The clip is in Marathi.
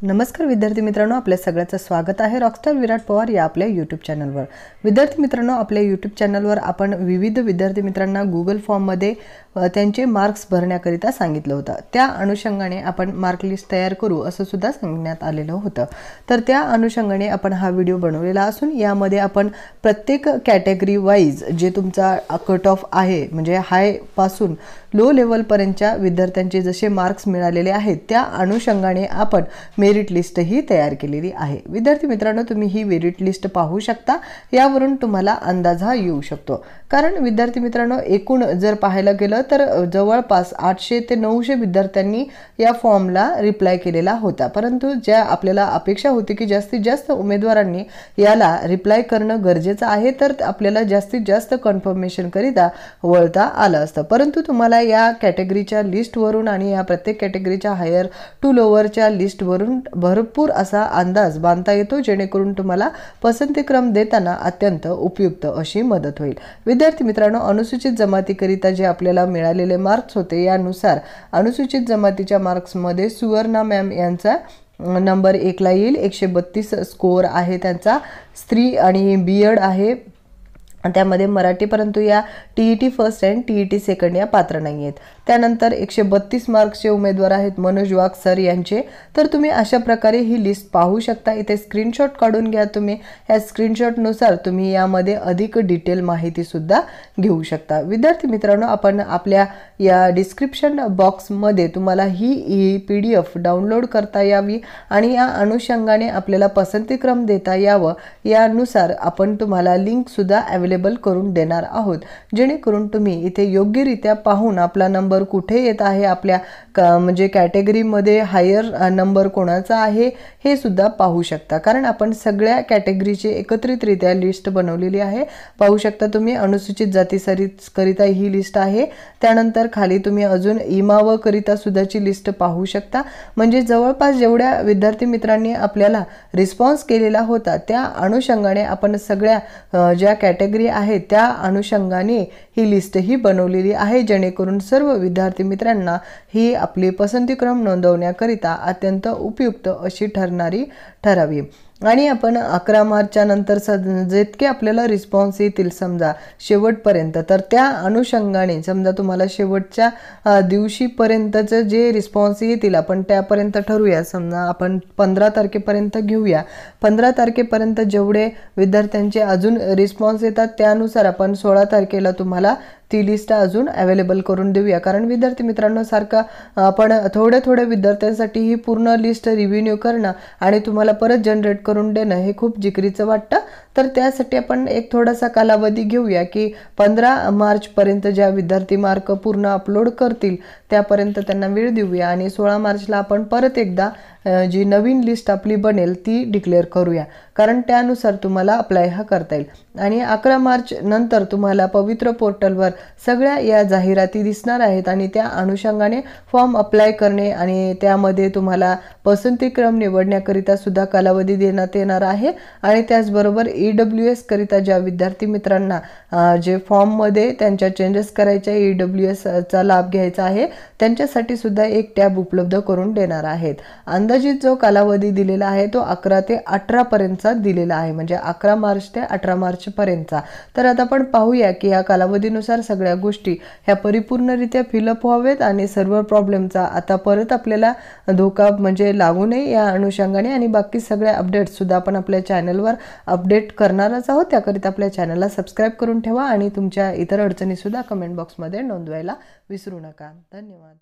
नमस्कार विद्यार्थी मित्रांनो, आपल्या सगळ्यांचं स्वागत आहे रॉकस्टार विराट पवार या आपल्या यूट्यूब चॅनलवर। विद्यार्थी मित्रांनो, आपल्या यूट्यूब चॅनलवर आपण विविध विद्यार्थी मित्रांना गुगल फॉर्ममध्ये त्यांचे मार्क्स भरण्याकरिता सांगितलं होतं। त्या अनुषंगाने आपण मार्क लिस्ट तयार करू असं सुद्धा सांगण्यात आलेलं होतं। तर त्या अनुषंगाने आपण हा व्हिडिओ बनवलेला असून यामध्ये आपण प्रत्येक कॅटेगरी वाइज जे तुमचा कट ऑफ आहे म्हणजे हाय पासून लो लेवल पर्यंतच्या विद्यार्थ्यांचे जसे मार्क्स मिळालेले आहेत त्या अनुषंगाने आपण मेरिट लिस्ट ही तयार केलेली आहे। विद्यार्थी मित्रांनो, तुम्ही ही मेरिट लिस्ट पाहू शकता। यावरून तुम्हाला अंदाज हा येऊ शकतो, कारण विद्यार्थी मित्रांनो एकूण जर पाहायला गेलं तर जवळपास 800 ते 900 विद्यार्थ्यांनी या फॉर्मला रिप्लाय केलेला होता, परंतु ज्या आपल्याला अपेक्षा होती की जास्तीत जास्त उमेदवारांनी याला रिप्लाय करणं गरजेचं आहे तर आपल्याला जास्तीत जास्त कन्फर्मेशन करिता वळता आलं असतं। परंतु तुम्हाला या कॅटेगरीच्या लिस्टवरून आणि या प्रत्येक कॅटेगरीच्या हायर टू लोअरच्या लिस्टवरून भरपूर असा अंदाज बांधता येतो, जेणेकरून तुम्हाला पसंतीक्रम देताना अत्यंत उपयुक्त अशी मदत होईल। विद्यार्थी मित्रांनो, अनुसूचित जमातीकरिता जे आपल्याला मिळालेले मार्क्स होते यानुसार अनुसूचित जमातीच्या मार्क्समध्ये सुवर्णा मॅम यांचा नंबर 1 ला येईल। 132 स्कोर आहे त्यांचा। स्त्री आणि बीएड आहे त्यामध्ये मराठी, परंतु या TET first and TET second या पात्र नाही आहेत। त्यानंतर 132 मार्क्सचे उमेदवार आहेत मनोज वाघ सर यांचे। तर तुम्ही अशा प्रकारे ही लिस्ट पाहू शकता। इथे स्क्रीनशॉट काढून घ्या तुम्ही। या स्क्रीनशॉटनुसार तुम्ही यामध्ये अधिक डिटेल माहिती सुद्धा घेऊ शकता। विद्यार्थी मित्रांनो, आपण आपल्या या डिस्क्रिप्शन बॉक्समध्ये तुम्हाला ही PDF डाउनलोड करता यावी आणि या अनुषंगाने आपल्याला पसंतीक्रम देता यावं यानुसार आपण तुम्हाला लिंक सुद्धा अवेलेबल करून देणार आहोत, जेणेकरून तुम्ही इथे योग्यरित्या पाहून आपला नंबर कुठे येत आहे, आपल्या म्हणजे कॅटेगरीमध्ये हायर नंबर कोणाचा आहे हे सुद्धा पाहू शकता। कारण आपण सगळ्या कॅटेगरीचे एकत्रितरित्या लिस्ट बनवलेली आहे। पाहू शकता तुम्ही अनुसूचित जाती करिता ही लिस्ट आहे। त्यानंतर खाली तुम्ही अजून इमाव करिता सुद्धाची लिस्ट पाहू शकता। म्हणजे जवळपास जेवढ्या विद्यार्थी मित्रांनी आपल्याला रिस्पॉन्स केलेला होता त्या अनुषंगाने आपण सगळ्या ज्या कॅटेगरी आहेत त्या अनुषंगाने ही लिस्ट ही बनवलेली आहे, जेणेकरून सर्व विद्यार्थी मित्रांना ही आपली पसंतीक्रम नोंदवण्याकरिता अत्यंत उपयुक्त अशी ठरावी। आणि आपण 11 मार्चच्या नंतर जितके आपल्याला रिस्पॉन्स येतील समजा शेवटपर्यंत, तर त्या अनुषंगाने समजा तुम्हाला शेवटच्या दिवशीपर्यंतचे जे रिस्पॉन्स येतील आपण त्यापर्यंत ठरूया। समजा आपण 15 तारखेपर्यंत घेऊया। 15 तारखेपर्यंत जेवढे विद्यार्थ्यांचे अजून रिस्पॉन्स येतात त्यानुसार आपण 16 तारखेला तुम्हाला ती लिस्ट अजून अवेलेबल करून देऊया। कारण विद्यार्थी मित्रांनो, सारखा आपण थोड्या विद्यार्थ्यांसाठी ही पूर्ण लिस्ट रिव्ह्यू करणं आणि तुम्हाला परत जनरेट करून देणं हे खूप जिकरीचं वाटतं। तर त्यासाठी आपण एक थोडासा कालावधी घेऊया की 15 मार्च पर्यंत ज्या विद्यार्थी मार्क पूर्ण अपलोड करतील त्यापर्यंत त्यांना वेळ देऊया आणि 16 मार्चला आपण परत एकदा जी नवीन लिस्ट आपली बनेल ती डिक्लेअर करूया, कारण त्यानुसार तुम्हाला अप्लाय हा करता येईल। आणि 11 मार्च नंतर तुम्हाला पवित्र पोर्टलवर सगळ्या या जाहिराती दिसणार आहेत आणि त्या अनुषंगाने फॉर्म अप्लाय करणे आणि त्यामध्ये तुम्हाला पसंतीक्रम निवडण्याकरिता सुद्धा कालावधी देण्यात येणार आहे। आणि त्याचबरोबर EWS करिता ज्या विद्यार्थी मित्रांना जे फॉर्ममध्ये त्यांच्या चेंजेस करायच्या EWS चा लाभ घ्यायचा आहे त्यांच्यासाठी सुद्धा एक टॅब उपलब्ध करून देणार आहेत। अंदाजित जो कालावधी दिलेला आहे तो 11 ते 18 पर्यंतचा दिलेला आहे, म्हणजे 11 मार्च ते 18 मार्च पर्यंतचा। तर आता आपण पाहूया की या कालावधीनुसार सगळ्या गोष्टी ह्या परिपूर्णरित्या फिलअप व्हावेत आणि सर्व प्रॉब्लेमचा आता परत आपल्याला धोका म्हणजे लागू नये या अनुषंगाने आणि बाकी सगळ्या अपडेट्स सुद्धा आपण आपल्या चॅनलवर अपडेट करणारच आहोत। त्याकरिता आपल्या चॅनलला सबस्क्राइब करून ठेवा आणि तुमच्या इतर अडचणी सुद्धा कमेंट बॉक्समध्ये नोंदवायला विसरू नका। धन्यवाद।